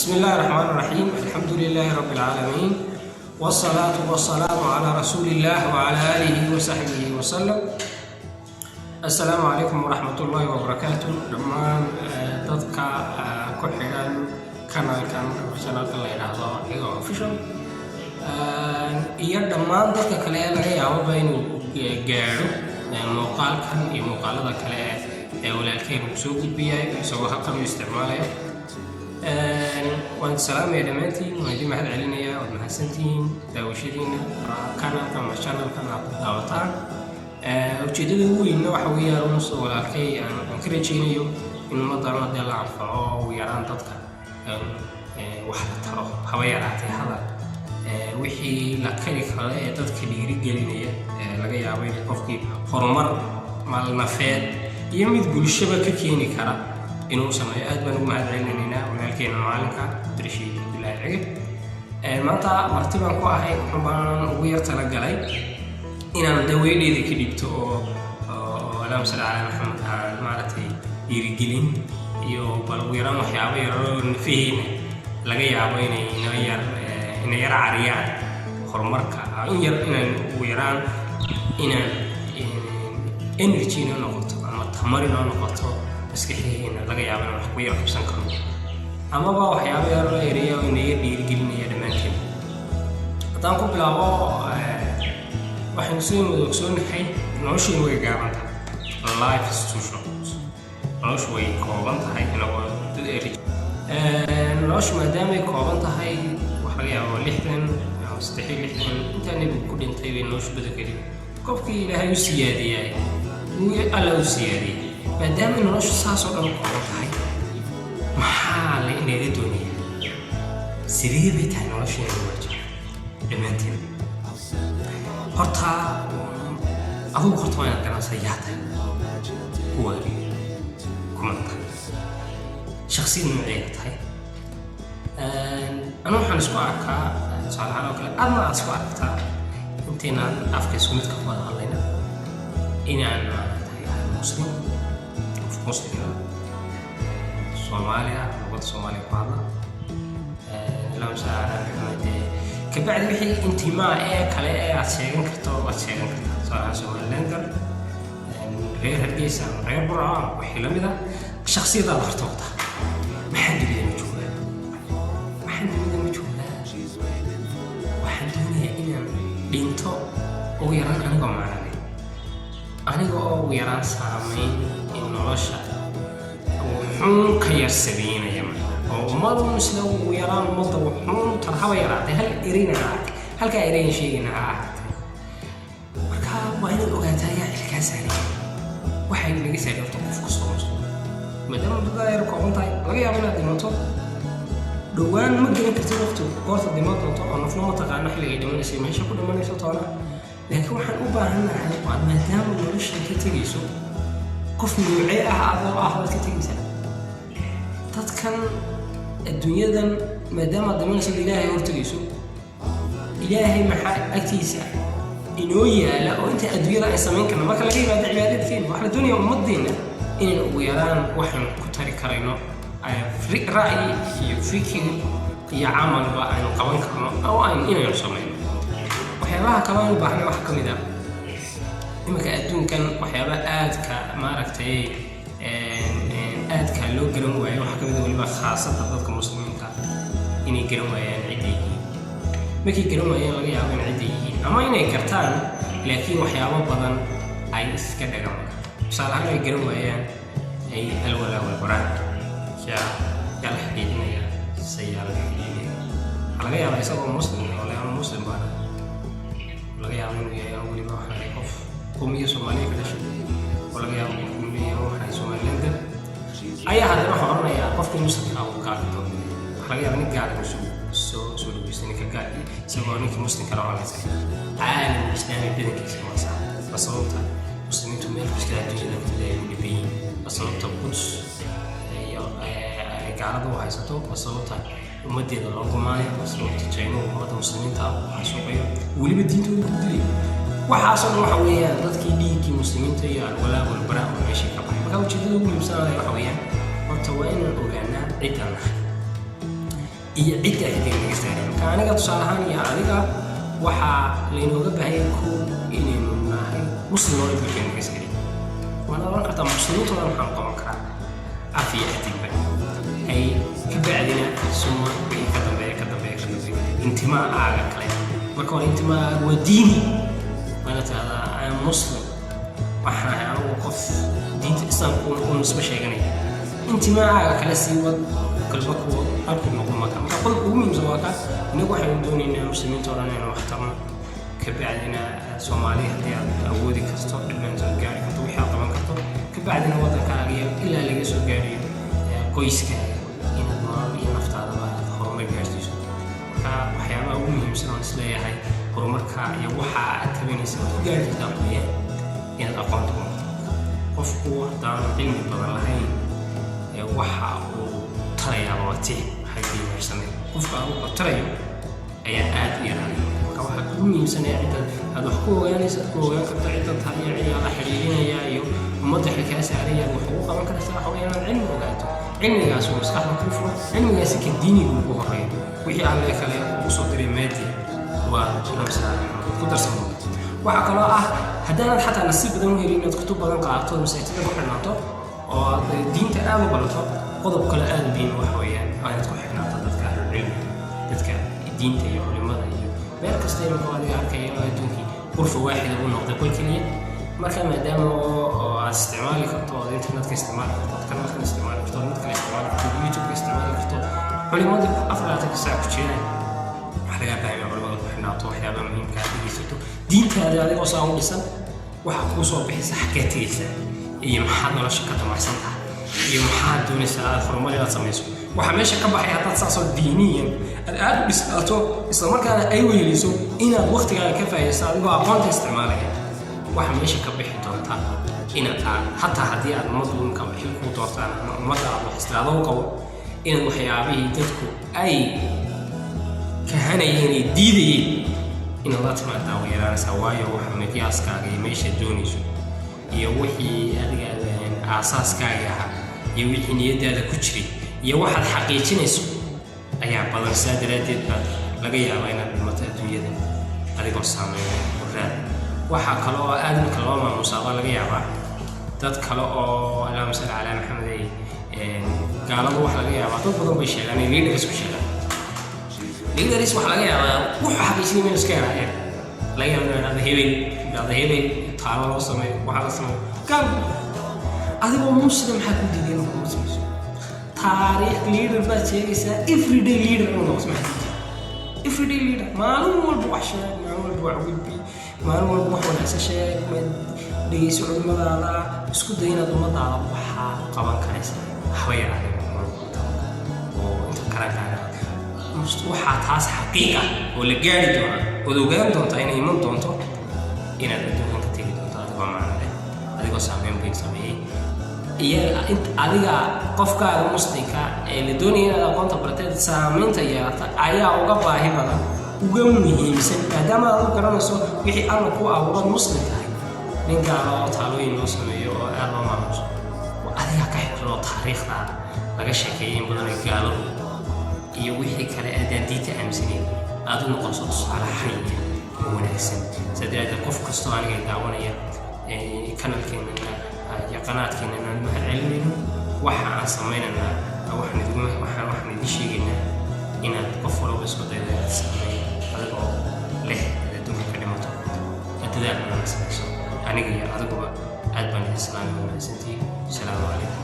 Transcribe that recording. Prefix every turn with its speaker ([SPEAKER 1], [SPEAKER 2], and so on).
[SPEAKER 1] بسم الله الرحمن الرحيم. الحمد لله رب العالمين، والصلاة والسلام على رسول الله وعلى آله وصحبه وسلم. السلام عليكم ورحمة الله وبركاته. دمان dadka ku xiran kanaalkan channelka la yiraahdo Igo Official iyo dhammaan dadka kale ee laga yaabo inuu gaaro muuqaalkan iyo muuqaalada kale ee walaalkeen soo gudbiyay isagoo habkan u isticmaalaya. waan salaamay dhamaantiin, waan idin mahad celinayaa, waad mahadsantihiin daawashadiina kanaalka ama channelkan aad daawataan. ujeedada ugu weynna waxa weeyaan walaalkay aan ka rajaynayo in ummaddan hadda la anfaco ugu yaraan dadka wax la taro haba yaraatee hadal wixii la kari karo ee dadka dhiirigelinaya laga yaabo in qofkii horumar maalnafeed iyo mid bulshaba ka keeni kara inuu sameeyo. aad baan ugu mahad celinaynaa walaalkeena maalinka Abdirashiid Abdullaahi Cige. maanta marti baan ku ahay, waxaan baan ugu yar talagalay inaan daweydeyda ka dhigto oo alaam salaam maxamed aan maaragtay dhiirigelin iyo bal ugu yaraan waxyaabo yaroo nafihiina laga yaabo inay yar cariyaan horumarka in yar inaan ugu yaraan inaan energy na noqoto ama tamar na noqoto maskaxdeena laga yaabo inaan wax ku yar qabsan karo amaba waxyaabo yaroo yareeyo inay dhiirigelinaya dhammaanteen. haddaan ku bilaabo waxaan soo ogsoonahay noloshu way gaaban tahay, life is too short. noloshu way kooban tahay noloshu maadaama ay kooban tahay wax laga yaabo 60 inta nebigu ku dhintay bay noloshu badakeli qofkii ilaahay u siyaadiyay alla u siyaadiyay. maadaama noloshu saas oo dhan kooban tahay maxaa la inaga doonaya sidee bay tahay noloshu inay waajibo dhammaanteen. horta adigu waa inaad ganacsataa yaata kuwa kumanta shakhsiyan nooceeda tahay. أنا وحنا سكوا عكا صار على وكلا أنا أسكوا عكتا إنتنا أفكس ومت كفوا علينا إن أنا مسلم في مسلم Soomaaliya وقت Soomaaliya بعضا لا مساعدة كبعد وحي انتماء كلا أشياء كرتو صار Somalilander غير هالجيسة غير برا وحي لمده شخصية ذا خرطوطة ما حد يقدر dhinto ugu yaraan anigoo macnale anigoo ugu yaraan saamayn in nolosha wuxuun ka yar sameynaya oo ummadu misla ugu yaraan ummadda wuxuun tarhaba yaraatay halkaa ereyna sheegayna ha ahaatay. marka waa inaad ogaataa yaa ilkaa saaray waxay laga saaray horta qof kastoo muslim maadaama dadda yar kooban tahay laga yaabo inaad dhimato dhowaan ma garan kartid waqti goorta dhiman doonto oo nafna ma taqaano xilliga ay dhimanayso meesha ku dhimanayso toona. laakiin waxaan u baahanahay waa maadaama nolosha ka tegayso qof nuucee adoo baad ka tegaysaa. dadkan adduunyadan maadaama dhimanayso ilaahay hor tegayso ilaahay maxaa agtiisa inoo yaala oo inta adduunyada ay samayn karno marka laga yimaado cibaadadkeena waxaa la doonayaa ummaddeena inaan ugu yaraan waxaan ku tari karayno ra'yi iyo fikir iyo camalba aynu qaban karno oo inaynu samayno. waxyaabaha kale aynu baahnay waxaa ka mid ah iminka adduunkan waxyaabaha aadka maaragtay aadka loo garan waayo waxaa ka mid ah weliba khaasatan dadka muslimiinta inay garan waayaan cidday yihiin. markay garan waayaan laga yaabo in cidday yihiin ama inay gartaan laakiin waxyaabo badan ay iska dhagan. tusaale ahaan ay garan waayaan ay alwalaa walbaraan يا الحديدنا يا سيارة الحديدية على جاي على يسوع مسلم ولا يا مسلم بنا ولا جاي عملوا يا أولي ما إحنا نقف قومية سومالية كده شيء ولا جاي عملوا قومية وإحنا سوماليين أي هذا ما حرنا يا قف مسلم أو قاعد تقول ولا جاي عملوا قاعد سو بيسني كقاعد سووني كمسلم كلام على زي عالم الإسلامي بدك يسمع صح بس هو مسلمين تميل مش كده تيجي لك اللي بس هو تبص gaaladu haysato sababta ummadeeda loo gumaanayo sababta China ummadda muslimiinta ah suuqayo weliba diintooda ku dilay. waxaasoo waxa weeyaan dadkii dhiigii muslimiinta iyo alwalaa walbaraa oo meesha ka baxay. marka ujeedada ugu muhiimsan waxa weeyaan horta waa inaan ogaanaa ciddan iyo cidda xidig naga saaray marka aniga tusaale ahaan iyo adiga waxaa laynooga baahan ku inaynu nahay muslim oo xidig naga saaray waana oran kartaa muslimiintu waxaan qaban karaa afiya xidigba ay ka bacdina suma wixii ka dambeeya intimaaga kale marka hore intimaaga waa diini waana tahdaa aan muslim waxaan anigu qof diinta islaamka u nisba sheeganaya intimaaga kale sii wad kalba kuwa halkuu noqon marka qodobka ugu muhiimsan waa ka inagu waxaynu doonaynaa muslimiinta oo dhan inaynu waxtarno ka bacdina soomaaliya haddii aad awoodi karto dhammaantood gaari karto wixii aad qaban karto ka bacdina waddankaaga ilaa laga soo gaariyo qoyskaaga inaad nolol iyo naftaadaba aad horumar gaarsiiso waxyaabaha ugu muhiimsan oo isleeyahay horumarka iyo waxa aad tabanaysa ku gaari kartaa weeye inaad aqoonta ku noqoto qofku haddaan cilmi badan lahayn waxa uu tarayaa wati xaggii meeshanay qofka uu tarayo ayaa aad u yaraanaya marka waxa ugu muhiimsan ee aad wax ku ogaanaysa ku ogaan karta cidda tahay ciyaala xiriirinaya iyo ummadda xilkaa saaraya wuxuu u qaban kartaa waxa weeye inaad cilmi ogaato cilmigaas oo maskaxda ku furo cilmigaasi ka diiniga ugu horeeyo wixii alle kale uu soo diray maadi waa nafsaada ku darsamo waxa kaloo ah haddaanad xataa nasiib badan u helin inaad kutub badan qaadato masaajidda ku xidhnaato oo aad diinta aad u barato qodob kale aad muhiim waxa weeyaan inaad ku xidhnaato dadka cilmiga dadka diinta iyo culimada iyo meel kasta inuu ku adiga arkaya adduunkii qurfa waaxida u noqday qol keliya marka maadaama oo aad isticmaali karto oo internetka isticmaali karto kanaalka isticmaali karto mid kale isticmaali karto youtube isticmaali karto culimada afraadka saac ku jiraan waxa laga baahan yahay culimada ku xidhnaato waxyaabaha muhiimka ah dhegeysato diintaada adigoo saa u dhisan waxa kuu soo bixisa xageetiisa iyo maxaad nolosha ka damacsan tahay iyo maxaad doonaysaa aad horumar inaad samayso waxa meesha ka baxay haddaad saasoo diiniyan aad u dhisaato isla markaana ay weyliso inaad waqtigaaga ka faa'iidayso adigoo aqoonta isticmaalaya waxa meesha ka bixi doonta inaad hataa haddii aad ummadduunka xil kuu doortaan ama ummadda aad wax islaado u qabo inaad waxyaabihii dadku ay kahanayeen ay diidayeen inaad la timaadaa way yaraanaysaa waayo waxa miqyaaskaaga iyo meesha doonayso iyo wixii adiga aasaaskaaga ahaa iyo wixii niyaddaada ku jiray iyo waxaad xaqiijinayso ayaa badan saa daraaddeed baa laga yaabaa inaad dhimato adduunyada adigoo saameynaya oraad waxaa kale oo aadamka loo maamusaabaa laga yaabaa dad kale oo allahumma salli calaa maxamed ay gaaladu waxa laga yaabaa dad badan bay sheegaan inay leaders ku sheegaan leaders waxa laga yaabaa wuxuu xaqiijinay inuu iska yaraayeen laga yaabaa inaad hebel taalo loo sameeyo waxaa la sameeyo gaal adigoo muslim maxaa ku diiday inuu ku samayso taariikh leader baad sheegaysaa everyday leader inuu noqdo maxaa everyday leader maalin walba wax sheeg maalin walba wax gudbi maalin walba wax wanaagsan sheeg dhegeyso culimadaada isku day inaad ummadaada waxaa qaban karaysa haba yaraadeen oo inta karankaaga waxaa taas xaqiiqa oo la gaari doona ood ogaan doontaa inay iman doonto inaad adduunkan ka tegi doonto adigoo macno leh adigoo saameyn weyn sameeyey adiga qofkaaga muslimka ee la doonaya inaad aqoonta barateed saameynta yeelata ayaa uga baahi badan uga muhiimsan maadaama aad u garanayso wixii alla ku abuurood muslim tahay nin gaalo oo taalooyin loo sameeyo oo aad loo maamuso adiga ka xidhan oo taariikhdaada laga sheekeeyay in badan ay gaaladu iyo wixii kale aadaan diinta aaminsaneyn aad u noqonso tusaale xaya oo wanaagsan saddeed qof kastoo aniga daawanaya kanalkeena iyo qanaadkeena aan mahad celinayno waxa aan sameynaa waxaan idin sheegaynaa inaad qof walba isku daydo inaad sameeyo adigoo leh adduunka ka dhimato dadaal badan sameyso aniga iyo adiguba aad baan idin salaamay wanaagsantii asalaamu calaykum